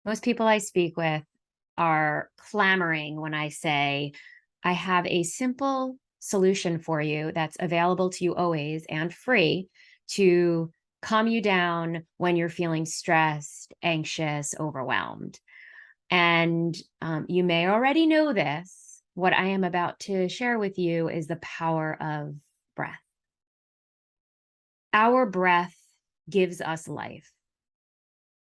Most people I speak with are clamoring when I say, I have a simple solution for you that's available to you always and free to calm you down when you're feeling stressed, anxious, overwhelmed. And you may already know this. What I am about to share with you is the power of breath. Our breath gives us life,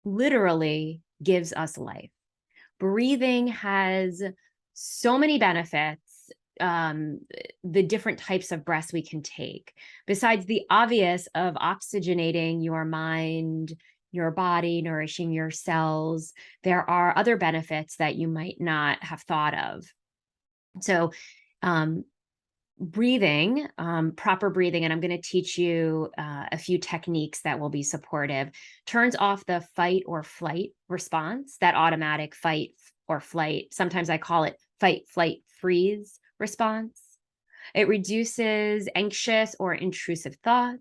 literally gives us life. Breathing has so many benefits, um, the different types of breaths we can take. Besides the obvious of oxygenating your mind, your body, nourishing your cells, there are other benefits that you might not have thought of. So, um, breathing, proper breathing, and I'm going to teach you a few techniques that will be supportive, turns off the fight or flight response, that automatic fight or flight. Sometimes I call it fight, flight, freeze response. It reduces anxious or intrusive thoughts.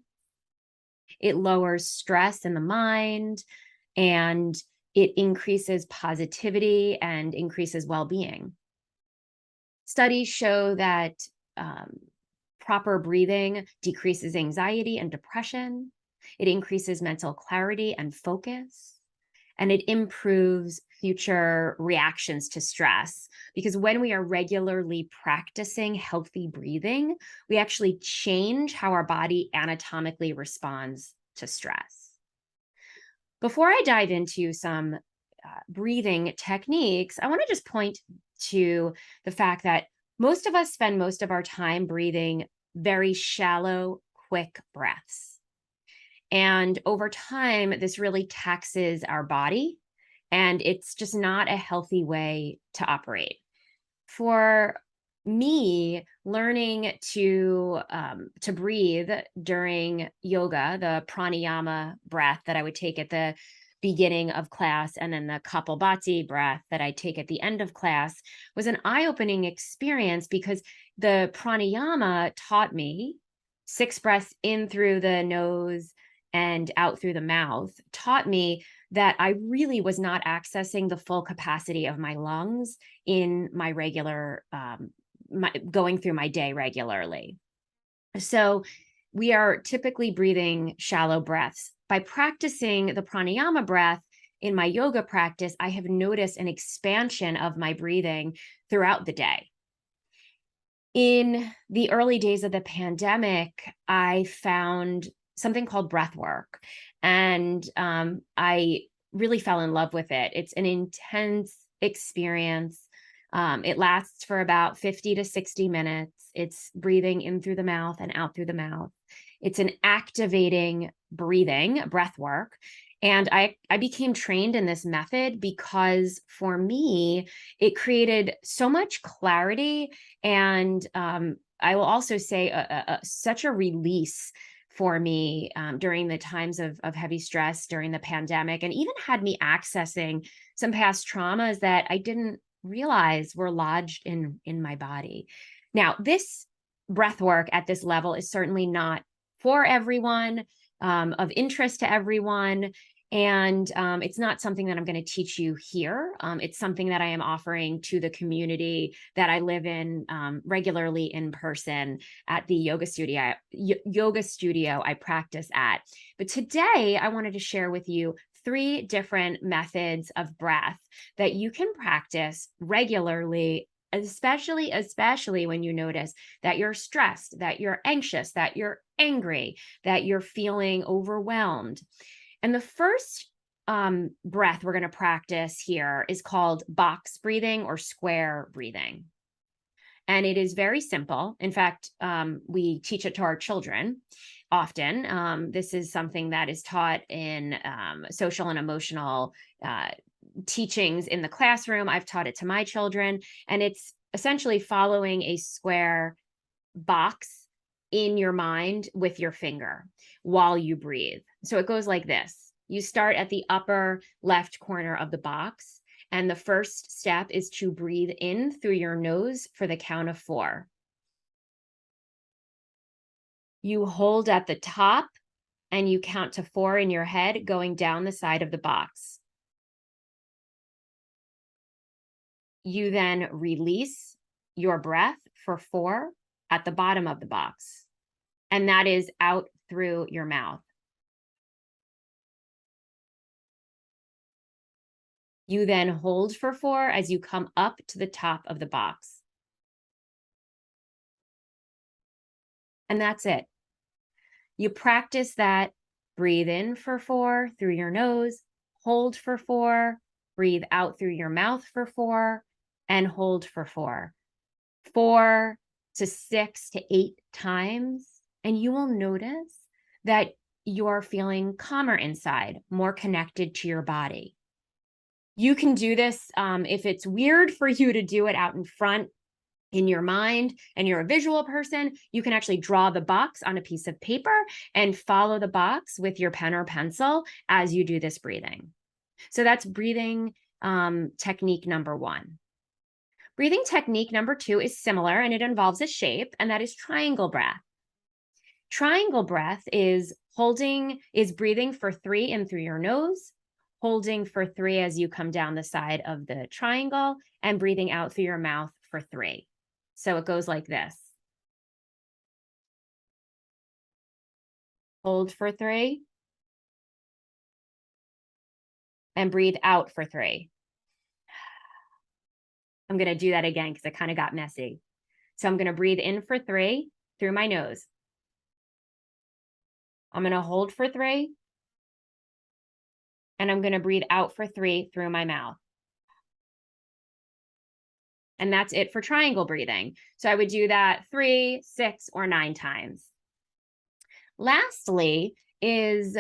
It lowers stress in the mind, and it increases positivity and increases well being. Studies show that um, proper breathing decreases anxiety and depression. It increases mental clarity and focus. And it improves future reactions to stress. Because when we are regularly practicing healthy breathing, we actually change how our body anatomically responds to stress. Before I dive into some breathing techniques, I want to just point to the fact that most of us spend most of our time breathing very shallow, quick breaths. And over time, this really taxes our body, and it's just not a healthy way to operate. For me, learning to breathe during yoga, the pranayama breath that I would take at the beginning of class, and then the kapalbhati breath that I take at the end of class, was an eye-opening experience because the pranayama taught me 6 breaths in through the nose and out through the mouth, taught me that I really was not accessing the full capacity of my lungs in my regular going through my day regularly. So we are typically breathing shallow breaths. By practicing the pranayama breath in my yoga practice, I have noticed an expansion of my breathing throughout the day. In the early days of the pandemic, I found something called breath work, and I really fell in love with it. It's an intense experience. It lasts for about 50 to 60 minutes. It's breathing in through the mouth and out through the mouth. It's an activating breathing, breath work. And I became trained in this method because for me, it created so much clarity. And I will also say such a release for me during the times of heavy stress during the pandemic, and even had me accessing some past traumas that I didn't realize were lodged in my body. Now, this breath work at this level is certainly not for everyone, of interest to everyone. And it's not something that I'm going to teach you here. It's something that I am offering to the community that I live in regularly in person at the yoga studio I practice at. But today I wanted to share with you 3 different methods of breath that you can practice regularly, especially when you notice that you're stressed, that you're anxious, that you're angry, that you're feeling overwhelmed. And the first breath we're going to practice here is called box breathing or square breathing. And it is very simple. In fact, we teach it to our children often. This is something that is taught in social and emotional teachings in the classroom. I've taught it to my children, and it's essentially following a square box in your mind with your finger while you breathe. So it goes like this. You start at the upper left corner of the box, and the first step is to breathe in through your nose for the count of 4. You hold at the top and you count to 4 in your head, going down the side of the box. You then release your breath for 4 at the bottom of the box, and that is out through your mouth. You then hold for 4 as you come up to the top of the box. And that's it. You practice that. Breathe in for 4 through your nose, hold for 4, breathe out through your mouth for 4, and hold for 4. 4 to 6 to 8 times, and you will notice that you're feeling calmer inside, more connected to your body. You can do this if it's weird for you to do it out in front in your mind and you're a visual person, you can actually draw the box on a piece of paper and follow the box with your pen or pencil as you do this breathing. So that's breathing technique number 1. Breathing technique number 2 is similar, and it involves a shape, and that is triangle breath. Triangle breath is breathing for 3 in through your nose, holding for 3 as you come down the side of the triangle, and breathing out through your mouth for 3. So it goes like this. Hold for 3. And breathe out for 3. I'm going to do that again because it kind of got messy. So I'm going to breathe in for 3 through my nose. I'm going to hold for 3. And I'm going to breathe out for 3 through my mouth. And that's it for triangle breathing. So I would do that 3, 6, or 9 times. Lastly is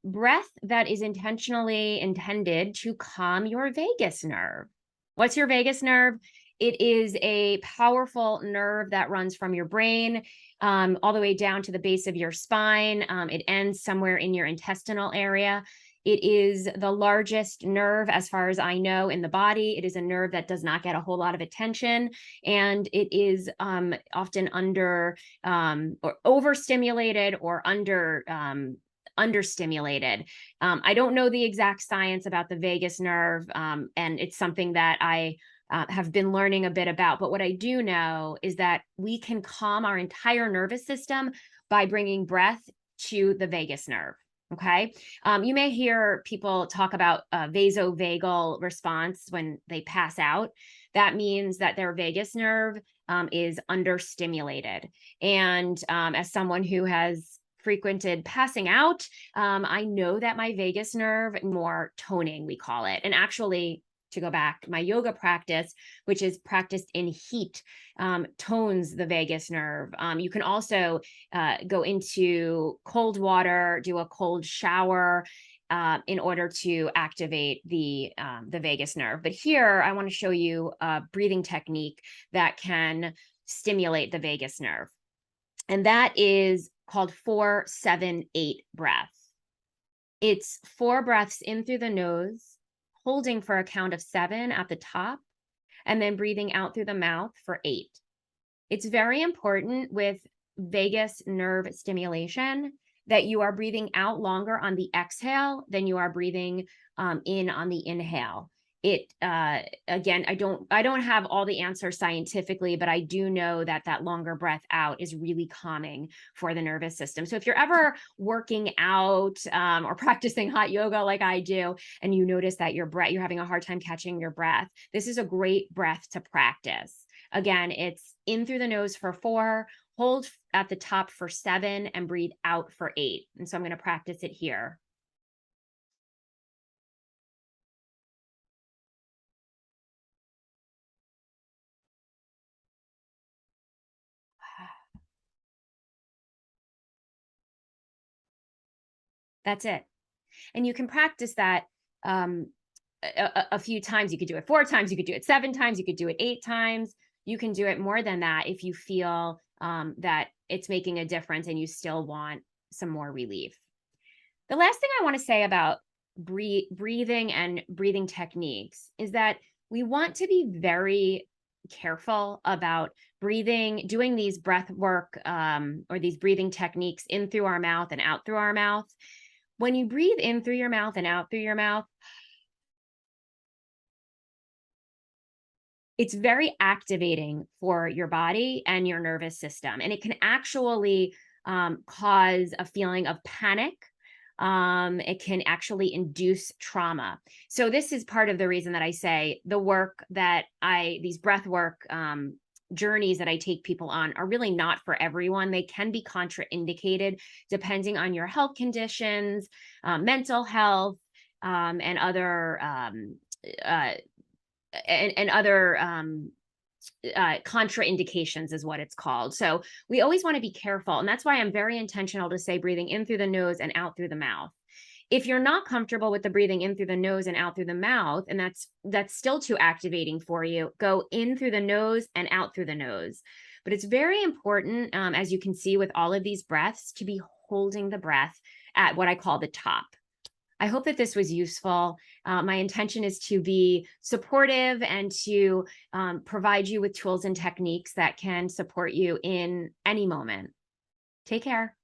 breath that is intentionally intended to calm your vagus nerve. What's your vagus nerve? It is a powerful nerve that runs from your brain all the way down to the base of your spine. It ends somewhere in your intestinal area. It is the largest nerve, as far as I know, in the body. It is a nerve that does not get a whole lot of attention, and it is often or overstimulated or understimulated. I don't know the exact science about the vagus nerve, and it's something that I have been learning a bit about. But what I do know is that we can calm our entire nervous system by bringing breath to the vagus nerve. Okay. You may hear people talk about vasovagal response when they pass out. That means that their vagus nerve is understimulated. And as someone who has frequented passing out, I know that my vagus nerve, more toning, we call it. And actually, to go back, my yoga practice, which is practiced in heat, tones the vagus nerve. You can also go into cold water, do a cold shower in order to activate the vagus nerve. But here, I want to show you a breathing technique that can stimulate the vagus nerve. And that is called 4-7-8 breath. It's 4 breaths in through the nose, holding for a count of 7 at the top, and then breathing out through the mouth for 8. It's very important with vagus nerve stimulation that you are breathing out longer on the exhale than you are breathing in on the inhale. Again, I don't have all the answers scientifically, but I do know that that longer breath out is really calming for the nervous system. So if you're ever working out or practicing hot yoga like I do, and you notice that you're having a hard time catching your breath, this is a great breath to practice. Again, it's in through the nose for 4, hold at the top for 7, and breathe out for 8. And so I'm going to practice it here. That's it. And you can practice that a few times. You could do it 4 times, you could do it 7 times, you could do it 8 times. You can do it more than that if you feel that it's making a difference and you still want some more relief. The last thing I want to say about breathing and breathing techniques is that we want to be very careful about doing these breath work or these breathing techniques in through our mouth and out through our mouth. When you breathe in through your mouth and out through your mouth, it's very activating for your body and your nervous system. And it can actually cause a feeling of panic. It can actually induce trauma. So this is part of the reason that I say the work that these breath work journeys that I take people on are really not for everyone. They can be contraindicated depending on your health conditions, mental health, and other contraindications is what it's called. So we always want to be careful. And that's why I'm very intentional to say breathing in through the nose and out through the mouth. If you're not comfortable with the breathing in through the nose and out through the mouth, and that's still too activating for you, go in through the nose and out through the nose. But it's very important, as you can see with all of these breaths, to be holding the breath at what I call the top. I hope that this was useful. My intention is to be supportive and to provide you with tools and techniques that can support you in any moment. Take care.